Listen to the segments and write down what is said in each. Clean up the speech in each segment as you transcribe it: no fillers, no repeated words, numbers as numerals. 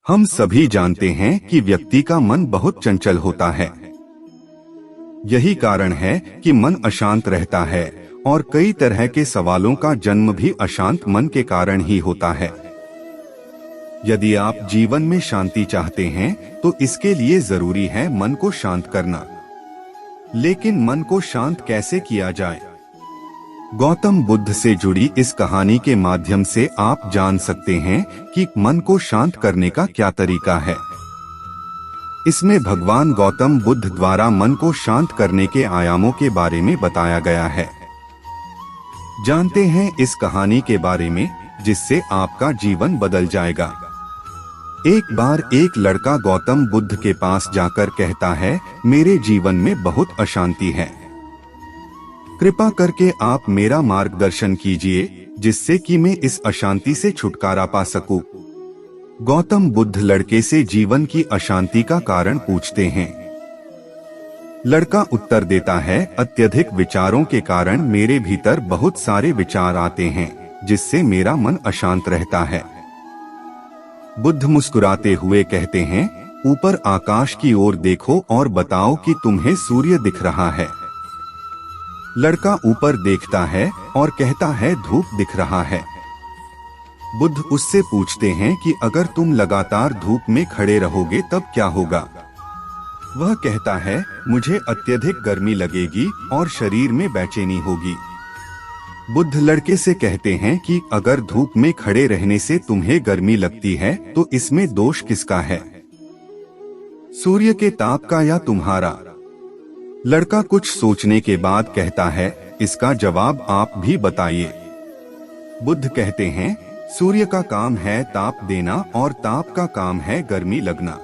हम सभी जानते हैं कि व्यक्ति का मन बहुत चंचल होता है। यही कारण है कि मन अशांत रहता है और कई तरह के सवालों का जन्म भी अशांत मन के कारण ही होता है। यदि आप जीवन में शांति चाहते हैं तो इसके लिए जरूरी है मन को शांत करना। लेकिन मन को शांत कैसे किया जाए? गौतम बुद्ध से जुड़ी इस कहानी के माध्यम से आप जान सकते हैं कि मन को शांत करने का क्या तरीका है। इसमें भगवान गौतम बुद्ध द्वारा मन को शांत करने के आयामों के बारे में बताया गया है। जानते हैं इस कहानी के बारे में, जिससे आपका जीवन बदल जाएगा। एक बार एक लड़का गौतम बुद्ध के पास जाकर कहता है, मेरे जीवन में बहुत अशांति है, कृपा करके आप मेरा मार्गदर्शन कीजिए जिससे कि मैं इस अशांति से छुटकारा पा सकूं। गौतम बुद्ध लड़के से जीवन की अशांति का कारण पूछते हैं। लड़का उत्तर देता है, अत्यधिक विचारों के कारण मेरे भीतर बहुत सारे विचार आते हैं जिससे मेरा मन अशांत रहता है। बुद्ध मुस्कुराते हुए कहते हैं, ऊपर आकाश की ओर देखो और बताओ कि तुम्हें सूर्य दिख रहा है। लड़का ऊपर देखता है और कहता है, धूप दिख रहा है। बुद्ध उससे पूछते हैं कि अगर तुम लगातार धूप में खड़े रहोगे तब क्या होगा? वह कहता है, मुझे अत्यधिक गर्मी लगेगी और शरीर में बेचैनी होगी। बुद्ध लड़के से कहते हैं कि अगर धूप में खड़े रहने से तुम्हें गर्मी लगती है तो इसमें दोष किसका है, सूर्य के ताप का या तुम्हारा? लड़का कुछ सोचने के बाद कहता है, इसका जवाब आप भी बताइए। बुद्ध कहते हैं, सूर्य का काम है ताप देना और ताप का काम है गर्मी लगना।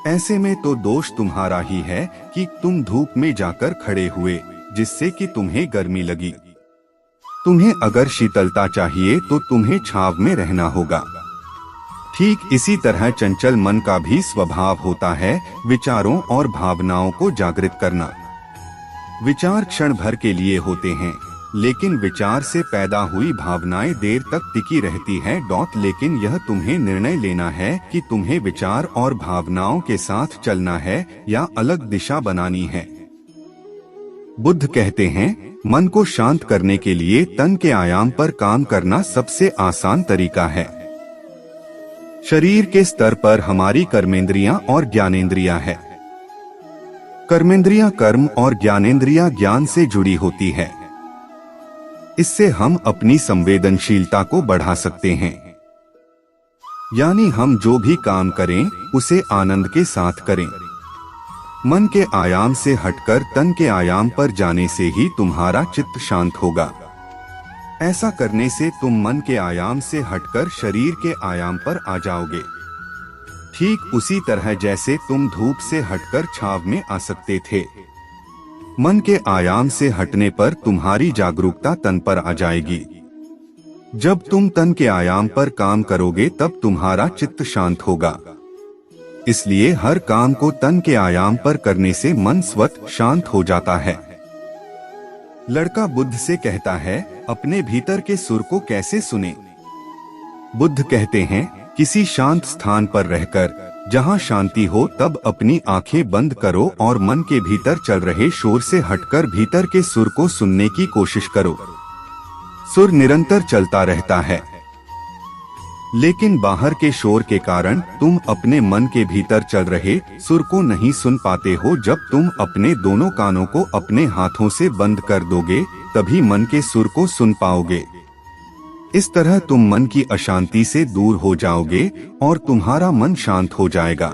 ऐसे में तो दोष तुम्हारा ही है कि तुम धूप में जाकर खड़े हुए जिससे कि तुम्हें गर्मी लगी। तुम्हें अगर शीतलता चाहिए तो तुम्हें छांव में रहना होगा। ठीक इसी तरह चंचल मन का भी स्वभाव होता है विचारों और भावनाओं को जागृत करना। विचार क्षण भर के लिए होते हैं, लेकिन विचार से पैदा हुई भावनाएं देर तक टिकी रहती हैं। लेकिन यह तुम्हें निर्णय लेना है कि तुम्हें विचार और भावनाओं के साथ चलना है या अलग दिशा बनानी है। बुद्ध कहते हैं, मन को शांत करने के लिए तन के आयाम पर काम करना सबसे आसान तरीका है। शरीर के स्तर पर हमारी कर्मेंद्रियां और ज्ञानेंद्रियां है। कर्मेंद्रियां कर्म और ज्ञानेंद्रियां ज्ञान से जुड़ी होती है। इससे हम अपनी संवेदनशीलता को बढ़ा सकते हैं। यानी हम जो भी काम करें उसे आनंद के साथ करें। मन के आयाम से हटकर तन के आयाम पर जाने से ही तुम्हारा चित्त शांत होगा। ऐसा करने से तुम मन के आयाम से हटकर शरीर के आयाम पर आ जाओगे। ठीक उसी तरह जैसे तुम धूप से हटकर छांव में आ सकते थे। मन के आयाम से हटने पर तुम्हारी जागरूकता तन पर आ जाएगी। जब तुम तन के आयाम पर काम करोगे तब तुम्हारा चित्त शांत होगा। इसलिए हर काम को तन के आयाम पर करने से मन स्वतः शांत हो जाता है। लड़का बुद्ध से कहता है, अपने भीतर के सुर को कैसे सुने? बुद्ध कहते हैं, किसी शांत स्थान पर रहकर जहां शांति हो तब अपनी आंखें बंद करो और मन के भीतर चल रहे शोर से हटकर भीतर के सुर को सुनने की कोशिश करो। सुर निरंतर चलता रहता है, लेकिन बाहर के शोर के कारण तुम अपने मन के भीतर चल रहे सुर को नहीं सुन पाते हो। जब तुम अपने दोनों कानों को अपने हाथों से बंद कर दोगे तभी मन के सुर को सुन पाओगे। इस तरह तुम मन की अशांति से दूर हो जाओगे और तुम्हारा मन शांत हो जाएगा।